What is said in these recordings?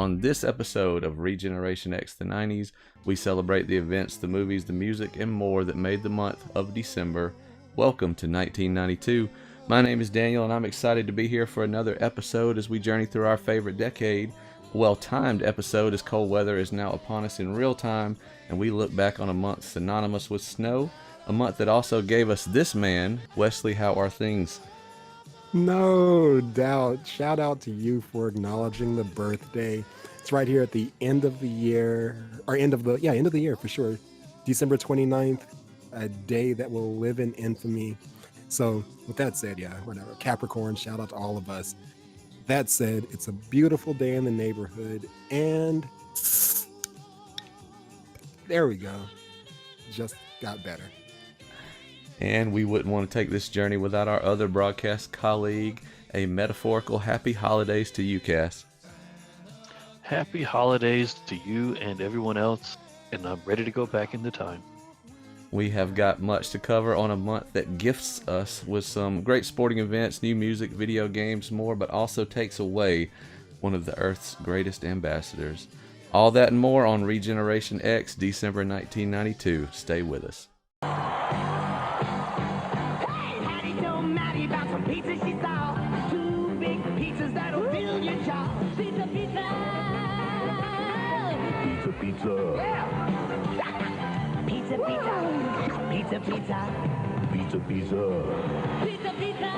On this episode of GenerationX the 90s, we celebrate the events, the movies, the music, and more that made the month of December. Welcome to 1992. My name is Daniel, and I'm excited to be here for another episode as we journey through our favorite decade. A well-timed episode as cold weather is now upon us in real time, and we look back on a month synonymous with snow, a month that also gave us this man. Wesley, how are things? No doubt. Shout out to you for acknowledging the birthday. It's right here at the end of the year, or end of the year for sure. December 29th, a day that will live in infamy. So with that said, whatever. Capricorn, shout out to all of us. That said, it's a beautiful day in the neighborhood, and there we go. Just got better. And we wouldn't want to take this journey without our other broadcast colleague. A metaphorical happy holidays to you, Cass. Happy holidays to you and everyone else, and I'm ready to go back into time. We have got much to cover on a month that gifts us with some great sporting events, new music, video games, more, but also takes away one of the Earth's greatest ambassadors. All that and more on GenerationX, December 1992. Stay with us. Pizza. Yeah. Pizza, pizza. Pizza, pizza. Pizza, pizza. Pizza, pizza.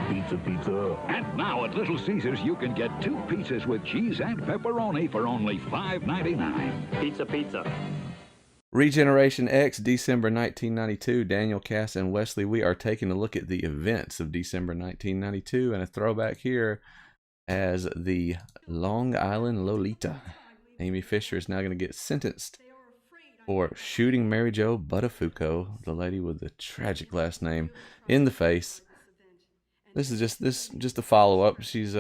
Pizza, pizza. And now at Little Caesars, you can get 2 pizzas with cheese and pepperoni for only $5.99. Pizza, pizza. GenerationX, December 1992. Daniel, Cass, and Wesley, we are taking a look at the events of December 1992 and a throwback here as the Long Island Lolita. Amy Fisher is now going to get sentenced for shooting Mary Jo Buttafuoco, the lady with the tragic last name, in the face. This is just a follow-up. She's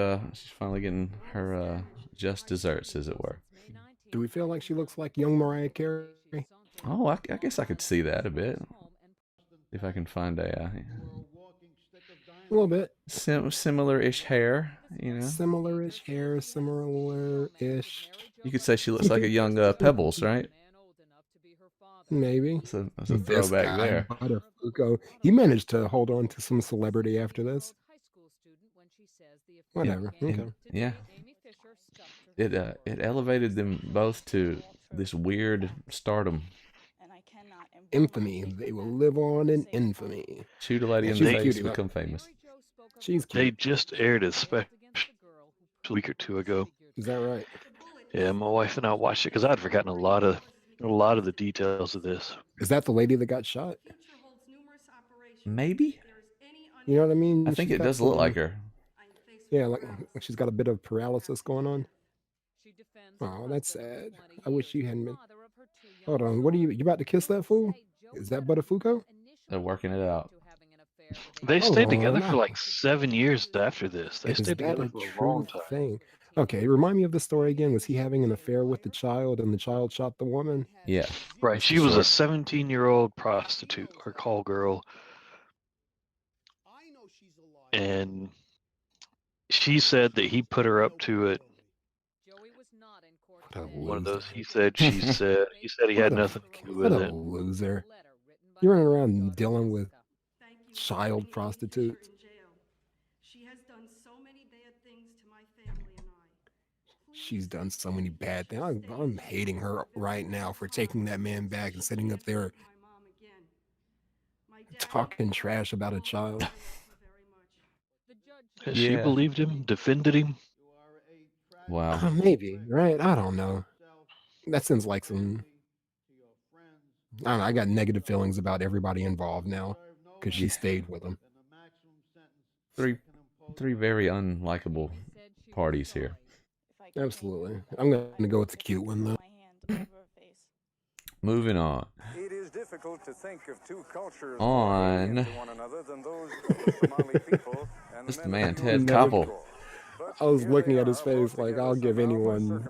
finally getting her just desserts, as it were. Do we feel like she looks like young Mariah Carey? Oh, I guess I could see that a bit. If I can find a little bit similar-ish hair, you know. Similar-ish hair, similar-ish. You could say she looks like a young Pebbles, right? Maybe. That's a throwback there. Buttafuoco. He managed to hold on to some celebrity after this. Whatever. Okay. Yeah. It elevated them both to this weird stardom. Infamy. They will live on in infamy. Shoot a lady in the face, become famous. She's cute. They just aired a special a week or two ago. Is that right? Yeah, my wife and I watched it because I'd forgotten a lot of the details of this. Is that the lady that got shot? Maybe. You know what I mean? I think it does look like her. Yeah, like she's got a bit of paralysis going on. Oh, that's sad. I wish you hadn't been. Hold on, what are you about to kiss that fool? Is that Buttafuoco? They're working it out. They stayed together for like 7 years after this. They Is stayed that together a for a long true time. thing? Okay, remind me of the story again. Was he having an affair with the child and the child shot the woman? Yeah. Right. She was a 17-year-old prostitute or call girl. And she said that he put her up to it. One of those. He said, she said. He said he had nothing to do with What a it. loser. You're running around dealing with child prostitutes. She's done so many bad things. I'm hating her right now for taking that man back and sitting up there talking trash about a child. Has she believed him, defended him? Wow. Maybe, right? I don't know. That sounds like some... I don't know, I got negative feelings about everybody involved now because she stayed with him. Three very unlikable parties here. Absolutely. I'm going to go with the cute one, though. Moving on. It is difficult to think of two cultures on to one another than those of the Somali people and just the the men man, of Ted the Koppel. I was looking at his face like, I'll give anyone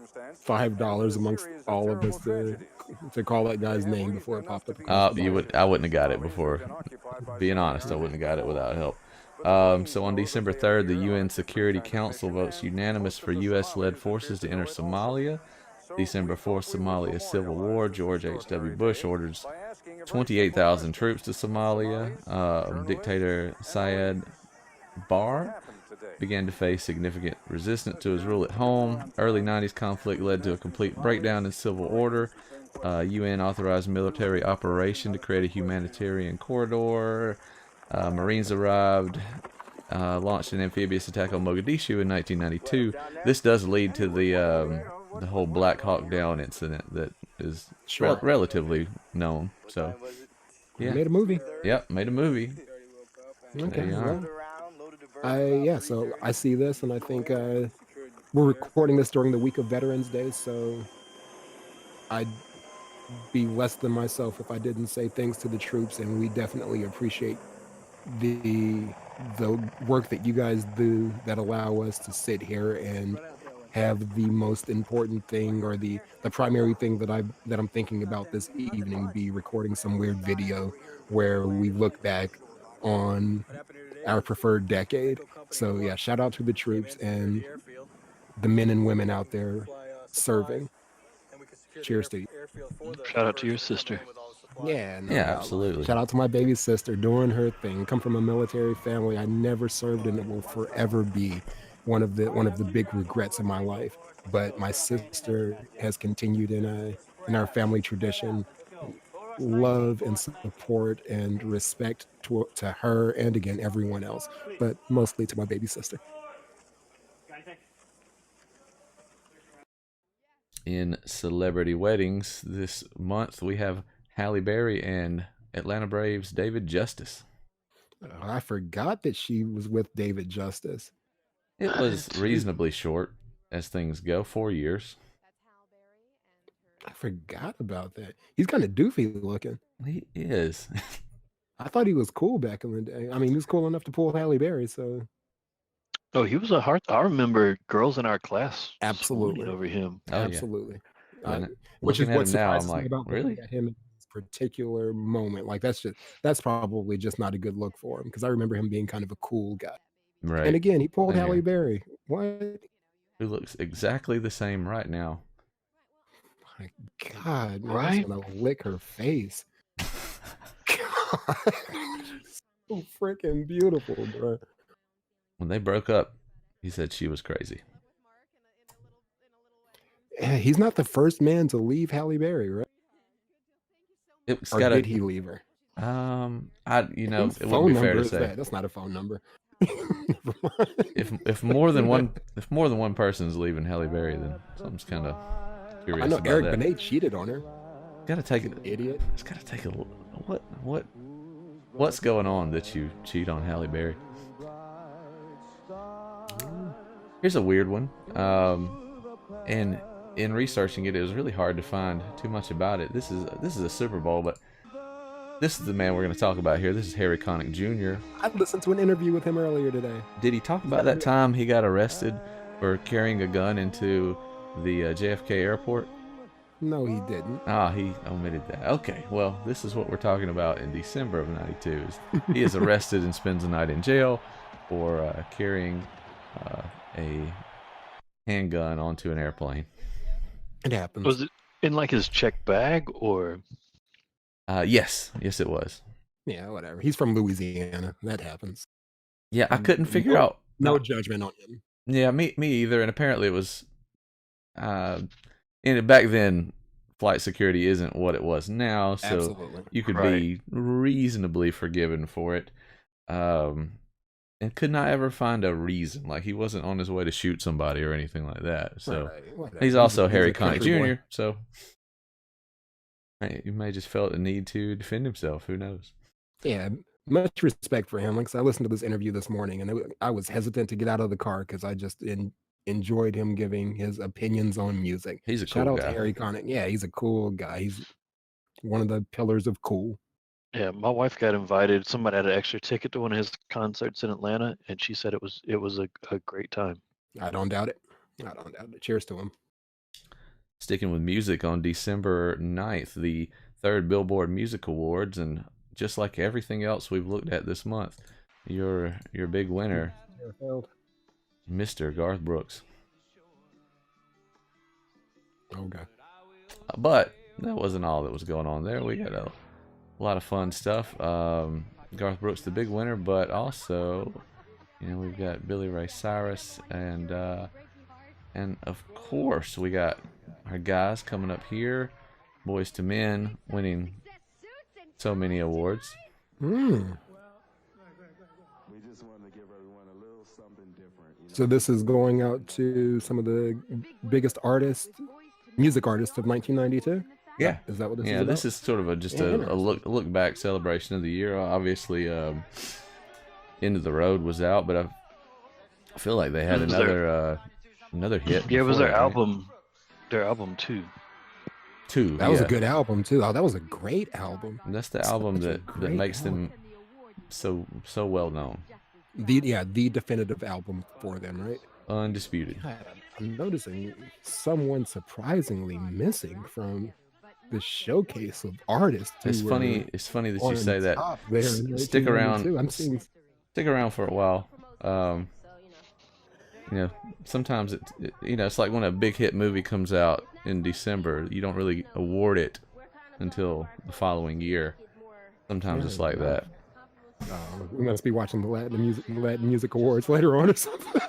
$5 amongst all of us to call that guy's name before it popped up. I wouldn't have got it before. Being honest, I wouldn't have got it without help. So on December 3rd, the UN Security Council votes unanimous for U.S.-led forces to enter Somalia. December 4th, Somalia Civil War. George H.W. Bush orders 28,000 troops to Somalia. Dictator Syed Barre began to face significant resistance to his rule at home. Early 90s conflict led to a complete breakdown in civil order. UN authorized military operation to create a humanitarian corridor. Marines arrived, launched an amphibious attack on Mogadishu in 1992. This does lead to the whole Black Hawk Down incident that is relatively known. So, yeah, Made a movie. Yep, made a movie. Okay. There you are. Well, so I see this and I think we're recording this during the week of Veterans Day, so I'd be less than myself if I didn't say thanks to the troops, and we definitely appreciate the work that you guys do that allow us to sit here and have the most important thing, or the primary thing that I'm thinking about this evening, be recording some weird video where we look back on our preferred decade. So yeah, shout out to the troops and the men and women out there serving. Cheers to you. Shout out to your sister. Yeah, no Yeah, doubt. absolutely. Shout out to my baby sister doing her thing. Come from a military family. I never served, and it will forever be one of the big regrets in my life. But my sister has continued in our family tradition, love and support and respect to her, and again everyone else, but mostly to my baby sister. In celebrity weddings this month, we have Halle Berry and Atlanta Braves David Justice. I forgot that she was with David Justice. It was reasonably short as things go, 4 years. I forgot about that. He's kind of doofy looking. He is. I thought he was cool back in the day. I mean, he was cool enough to pull Halle Berry, so. Oh, he was a heart. I remember girls in our class Absolutely. swooning over him. Oh, yeah. Absolutely. When- Which is looking at what him now, I'm surprises me like, about really? looking at him in this particular moment. Like that's probably just not a good look for him, because I remember him being kind of a cool guy. Right. And again, he pulled Same Halle here. Berry. What? Who looks exactly the same right now. My God, man, Right? I'm gonna lick her face. God. So freaking beautiful, bro. When they broke up, he said she was crazy. Yeah, he's not the first man to leave Halle Berry, right? It's Or got did he leave her? it Whose wouldn't phone be fair number to is say. that? That's not a phone number. Never mind. If more than one person's leaving Halle Berry, then something's kind of curious I know about Eric that. Benet cheated on her. Gotta take it. Idiot. It's gotta take a what's going on that you cheat on Halle Berry? Here's a weird one. And in researching it, it was really hard to find too much about it. This is a Super Bowl, but this is the man we're going to talk about here. This is Harry Connick Jr. I listened to an interview with him earlier today. Did he talk about that time he got arrested for carrying a gun into the JFK airport? No, he didn't. Ah, he omitted that. Okay, well, this is what we're talking about in December of '92. He is arrested and spends the night in jail for carrying a handgun onto an airplane. It happens. Was it in like his check bag or? Yes, it was. Yeah, whatever. He's from Louisiana. That happens. Yeah, I couldn't figure out. No judgment on him. Yeah, me either. And apparently it was. And back then, flight security isn't what it was now, so Absolutely. you could Right. be reasonably forgiven for it. And could not ever find a reason. Like, he wasn't on his way to shoot somebody or anything like that. So Right, whatever. he's also He's a Harry Connick country boy. Jr. So he may just felt the need to defend himself. Who knows? Yeah, much respect for him. Like, 'cause I listened to this interview this morning, and I was hesitant to get out of the car because I just enjoyed him giving his opinions on music. He's a Shout cool out guy. to Harry Connick. Yeah, he's a cool guy. He's one of the pillars of cool. Yeah, my wife got invited. Somebody had an extra ticket to one of his concerts in Atlanta, and she said it was a great time. I don't doubt it. I don't doubt it. Cheers to him. Sticking with music, on December 9th, the 3rd Billboard Music Awards, and just like everything else we've looked at this month, your big winner, Mr. Garth Brooks. Okay. But that wasn't all that was going on there. We got a lot of fun stuff. Garth Brooks, the big winner, but also, we've got Billy Ray Cyrus, and of course we got our guys coming up here, Boys to Men, winning so many awards. So this is going out to some of the biggest music artists of 1992. Yeah, is that what this is? Yeah, about? this is sort of a look back celebration of the year. Obviously, End of the Road was out, but I feel like they had another hit. Yeah, it was before their that, right? album. Their album too. That was a good album too. Oh, that was a great album. And that's the album that makes them so well known. The definitive album for them, right? Undisputed. God, I'm noticing someone surprisingly missing from the showcase of artists. It's funny that you say that. Stick around. Stick around for a while. Sometimes it's like when a big hit movie comes out in December, you don't really award it until the following year. Sometimes it's like that. We must be watching the Latin Music Awards later on or something.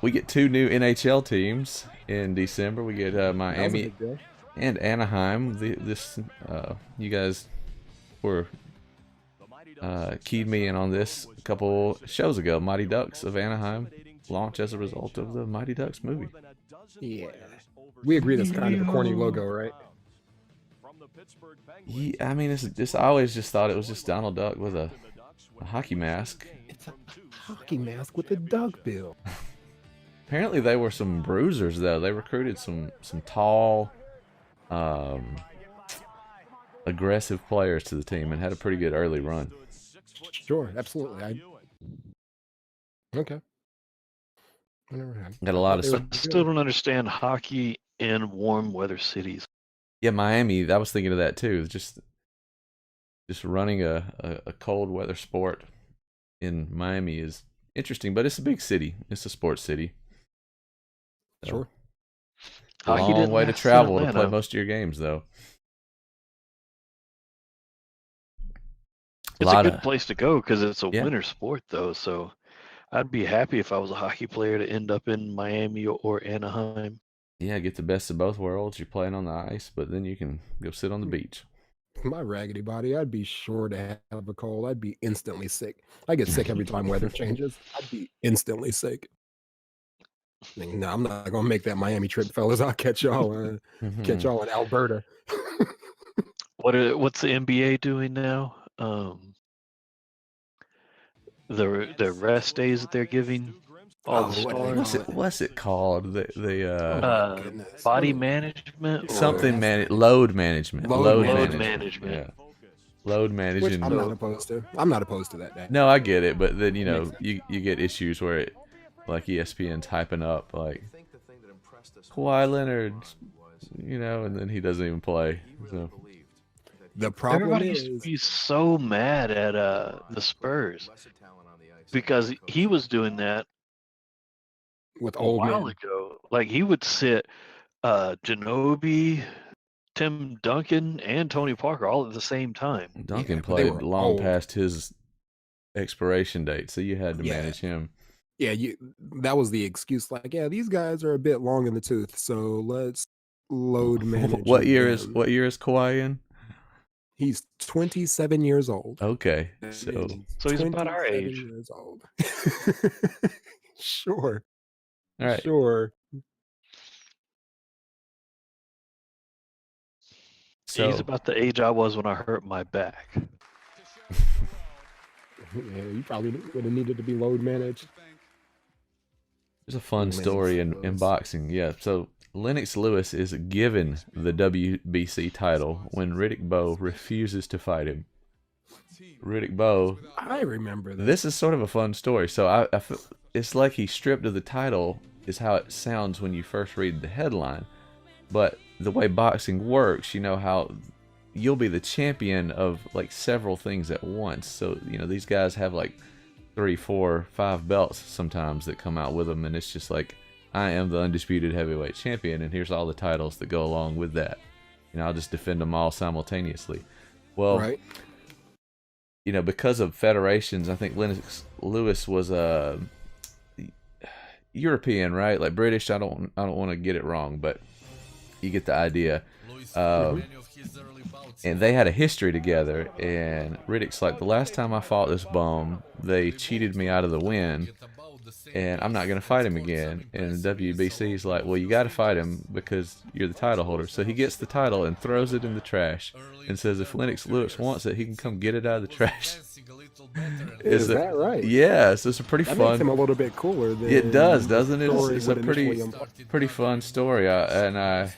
We get 2 new NHL teams in December. We get Miami and Anaheim. You guys were keyed me in on this a couple shows ago. Mighty Ducks of Anaheim launch as a result of the Mighty Ducks movie. Yeah, we agree that's kind of a corny logo, right? Yeah, I mean, I always just thought it was just Donald Duck with a hockey mask. It's a hockey mask with a duck bill. Apparently, they were some bruisers, though. They recruited some tall, aggressive players to the team and had a pretty good early run. Sure, absolutely. Okay. Got a lot of. I still don't understand hockey in warm weather cities. Yeah, Miami. I was thinking of that too. Just running a cold weather sport in Miami is interesting, but it's a big city. It's a sports city. So, sure. A long way to travel to play most of your games, though. It's a good place to go because it's a winter sport, though. So I'd be happy if I was a hockey player to end up in Miami or Anaheim. Yeah, get the best of both worlds. You're playing on the ice, but then you can go sit on the beach. My raggedy body, I'd be sure to have a cold. I'd be instantly sick. I get sick every time weather changes. I'd be instantly sick. No, I'm not gonna make that Miami trip, fellas. I'll catch y'all in Alberta. What's the NBA doing now? The rest days that they're giving all the stars. What's it called? Body management. Something load management. Load management. Yeah. Load management. Which I'm not opposed to. I'm not opposed to that. Day. No, I get it, but then you get issues where it, like ESPN's hyping up like Kawhi Leonard, and then he doesn't even play. So. The problem Everybody is used to be so mad at the Spurs because he was doing that with a while ago. Like he would sit Ginobili, Tim Duncan, and Tony Parker all at the same time. Duncan played long past his expiration date, so you had to manage him. Yeah, that was the excuse. Like, yeah, these guys are a bit long in the tooth, so let's load manage. What year is Kawhi in? He's 27 years old. Okay, so he's about our age. Years old. Sure. All right. Sure. So he's about the age I was when I hurt my back. Yeah, you probably would have needed to be load managed. There's a fun story in boxing. Yeah, so Lennox Lewis is given the WBC title when Riddick Bowe refuses to fight him. Riddick Bowe. I remember that. This is sort of a fun story. So I feel, it's like he's stripped of the title is how it sounds when you first read the headline. But the way boxing works, how, you'll be the champion of like several things at once. So you know, these guys have like 3, 4, 5 belts sometimes that come out with them, and it's just like, I am the undisputed heavyweight champion, and here's all the titles that go along with that. You know, I'll just defend them all simultaneously. Well, Right. you know, because of federations, I think Lennox Lewis was a European, right? Like British. I don't want to get it wrong, but you get the idea. And they had a history together, and Riddick's like, the last time I fought this bum, they cheated me out of the win, and I'm not going to fight him again. And WBC's like, well, you got to fight him because you're the title holder. So he gets the title and throws it in the trash and says if Lennox Lewis wants it, he can come get it out of the trash. Is that right? Yeah, so it's a pretty That fun. makes him a little bit cooler than It does, doesn't it? story It's a would initially pretty fun story, and I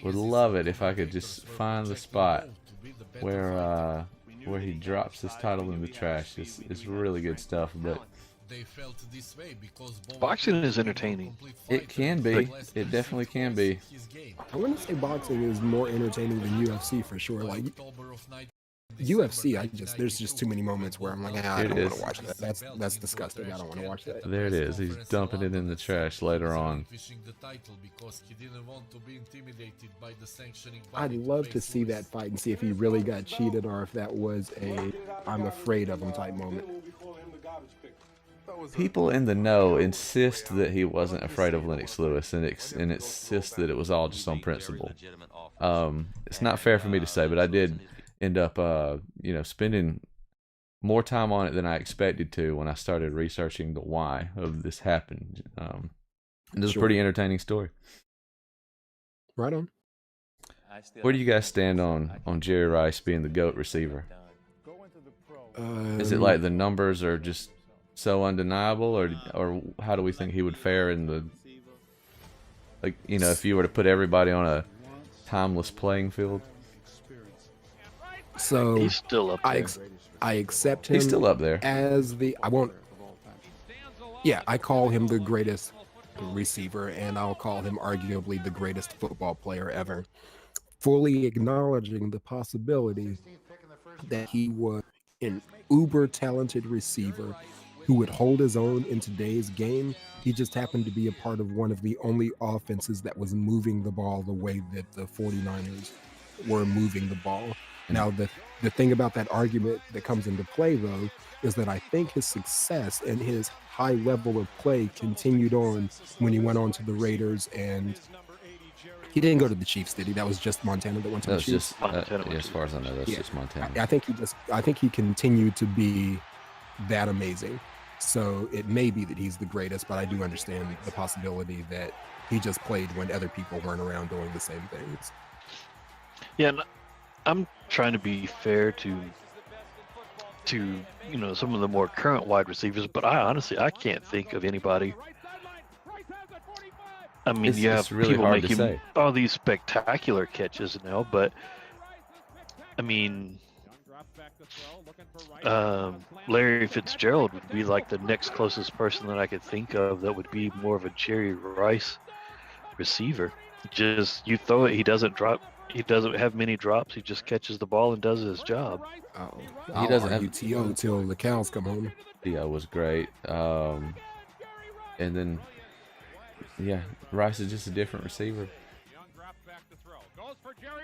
would love it if I could just find the spot where he drops his title in the trash. It's really good stuff, but Boxing is entertaining. it can be. It definitely can be. I want to say boxing is more entertaining than UFC for sure. Like UFC, there's just too many moments where I'm like, I It don't want is. to watch that. That's disgusting. I don't want to watch that. There it is. He's dumping it in the trash later on. I'd love to see that fight and see if he really got cheated or if that was a I'm afraid of him type moment. People in the know insist that he wasn't afraid of Lennox Lewis, and insist that it was all just on principle. It's not fair for me to say, but I did end up, spending more time on it than I expected to when I started researching the why of this happened. And this is a pretty entertaining story. Right on. Where do you guys stand on Jerry Rice being the GOAT receiver? Is it like the numbers are just so undeniable, or how do we think he would fare in the, like, you know, if you were to put everybody on a timeless playing field? So He's still up there. I accept him. He's still up there. As the I call him the greatest receiver, and I'll call him arguably the greatest football player ever, fully acknowledging the possibility that he was an uber talented receiver who would hold his own in today's game. He just happened to be a part of one of the only offenses that was moving the ball the way that the 49ers were moving the ball. Now, the thing about that argument that comes into play, though, is that I think his success and his high level of play continued on when he went on to the Raiders, and he didn't go to the Chiefs, did he? That was just Montana that went to the That's Chiefs. just, as far as I know, that's just Montana. I think he continued to be that amazing. So it may be that he's the greatest, but I do understand the possibility that he just played when other people weren't around doing the same things. Yeah, and I'm trying to be fair to some of the more current wide receivers, but I can't think of anybody. I mean, It's really people hard to making say. all these spectacular catches now, but I mean, Larry Fitzgerald would be like the next closest person that I could think of that would be more of a Jerry Rice receiver. Just you throw it, he doesn't drop. He doesn't have many drops. He just catches the ball and does his job. He doesn't have have- T.O. till the cows come home. Yeah, was great. And then, Rice is just a different receiver.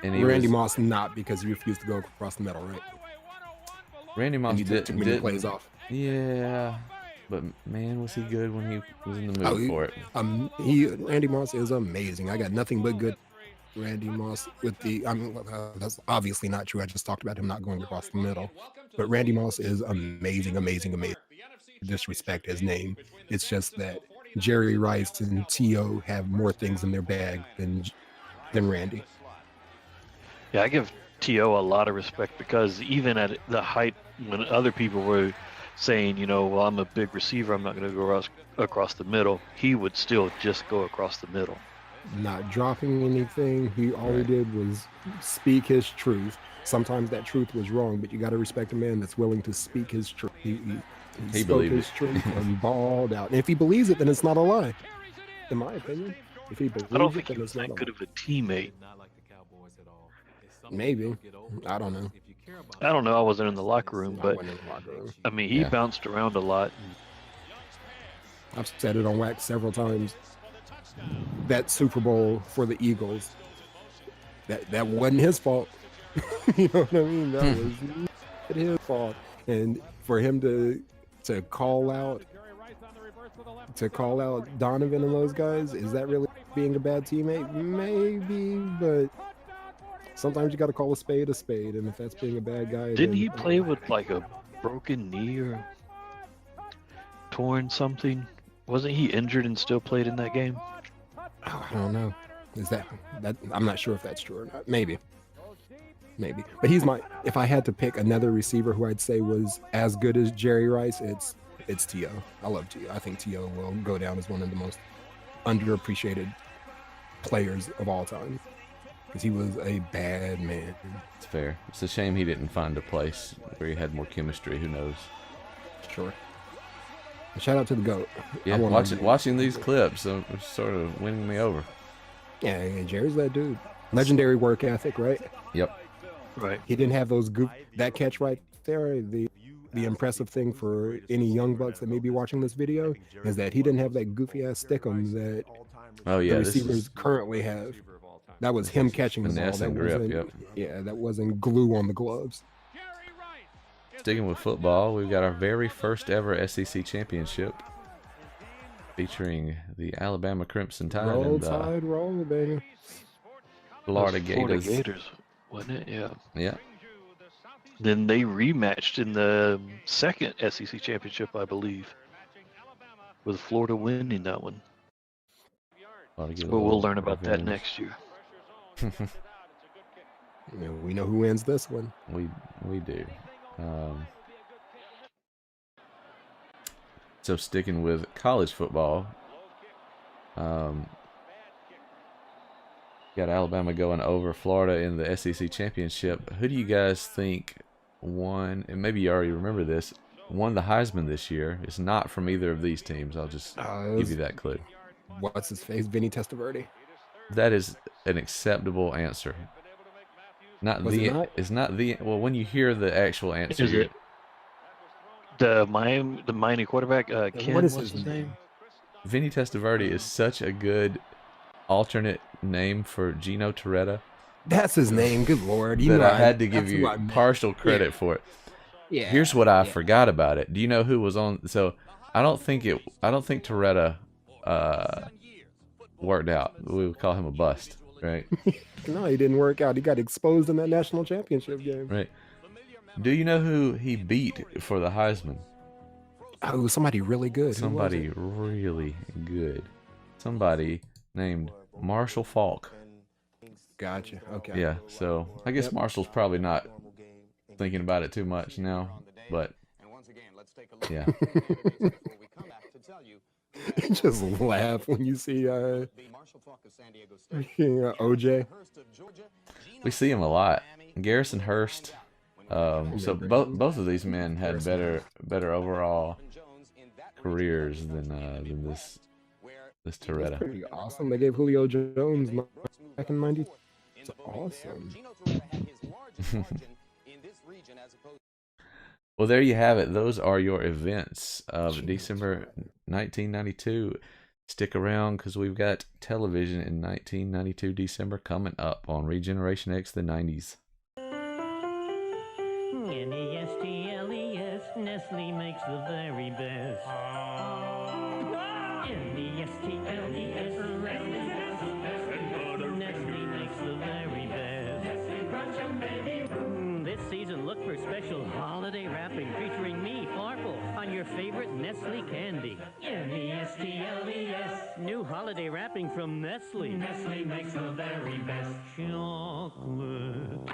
And he Randy was, Moss not, because he refused to go across the middle, right? Randy Moss And he took too many did plays off. Yeah, but man, was he good when he was in the mood Oh, for it. Randy Moss is amazing. I got nothing but good Randy Moss with that's obviously not true. I just talked about him not going across the middle. But Randy Moss is amazing. Disrespect his name. It's just that Jerry Rice and T.O. have more things in their bag than Randy. Yeah, I give T.O. a lot of respect because even at the height when other people were saying, well, I'm a big receiver, I'm not going to go across the middle, he would still just go across the middle. Not dropping anything. All he did was speak his truth. Sometimes that truth was wrong, but you got to respect a man that's willing to speak his truth. He spoke believed his it. truth and balled out. And if he believes it, then it's not a lie. In my opinion, if he believes I don't it, think then he was it's not that a good lie. of a teammate. Maybe. I don't know. I don't know. I wasn't in the locker room, I but wasn't in the locker room. I mean, he Yeah. bounced around a lot. I've said it on Wax several times. That Super Bowl for the Eagles, that wasn't his fault. You know what I mean? That was not his fault. And for him to call out Donovan and those guys, is that really being a bad teammate? Maybe, but sometimes you got to call a spade, and if that's being a bad guy, Didn't then, he play with like a broken knee or torn something? Wasn't he injured and still played in that game? Oh, I don't know. Is that I'm not sure if that's true or not. Maybe. But he's if I had to pick another receiver who I'd say was as good as Jerry Rice, it's T.O. I love T.O. I think T.O. will go down as one of the most underappreciated players of all time because he was a bad man. It's fair. It's a shame he didn't find a place where he had more chemistry. Who knows? Sure. Shout out to the GOAT. Yeah, watching these clips was sort of winning me over. Yeah, Jerry's that dude. Legendary work ethic, right? Yep. Right. He didn't have those that catch right there. The impressive thing for any young bucks that may be watching this video is that he didn't have that goofy ass stick'em that the receivers currently have. That was him catching the ball. Finesse and grip, yep. Yeah, that wasn't glue on the gloves. Sticking with football, we've got our very first ever SEC championship featuring the Alabama Crimson Tide Roll and Tide, roll, baby. Florida Florida Gators. Gators, wasn't it? Yeah. Yeah. Then they rematched in the second SEC championship, I believe, with Florida winning that one. But we'll learn about that next year. We know who wins this one. We do. So sticking with college football, got Alabama going over Florida in the SEC championship. Who do you guys think won? And maybe you already remember this. Won the Heisman this year. It's not from either of these teams. I'll just give you that clue. What's his face? Vinny Testaverde. That is an acceptable answer. It's not the. Well, when you hear the actual answer, Is it the Miami quarterback? Ken, what is what's his name? Vinny Testaverde is such a good alternate name for Gino Torretta. That's his name. Good Lord. I had to give you partial credit for it. Yeah. Here's what I forgot about it. Do you know who was on? So I don't think Torretta worked out. We would call him a bust, right? No, he didn't work out. He got exposed in that national championship game. Right. Do you know who he beat for the Heisman? Oh, somebody really good. Somebody really good. Somebody named Marshall Falk. Gotcha. Okay. Yeah, so I guess Marshall's probably not thinking about it too much now, but yeah. Just laugh when you see OJ. We see him a lot. Garrison Hurst. So both of these men had better overall careers than this Torretta. Pretty awesome. They gave Julio Jones back in '90. It's awesome. Well, there you have it. Those are your events of December 1992. Stick around because we've got television in 1992 December coming up on GenerationX the 90s. N-E-S-T-L-E-S, Nestle makes the very best. N-E-S-T-L-E-S, Nestle makes the very best. This season, look for special holiday wrapping featuring me, Farkle, on your favorite Nestle candy. N-E-S-T-L-E-S, new holiday wrapping from Nestle. Nestle makes the very best chocolate.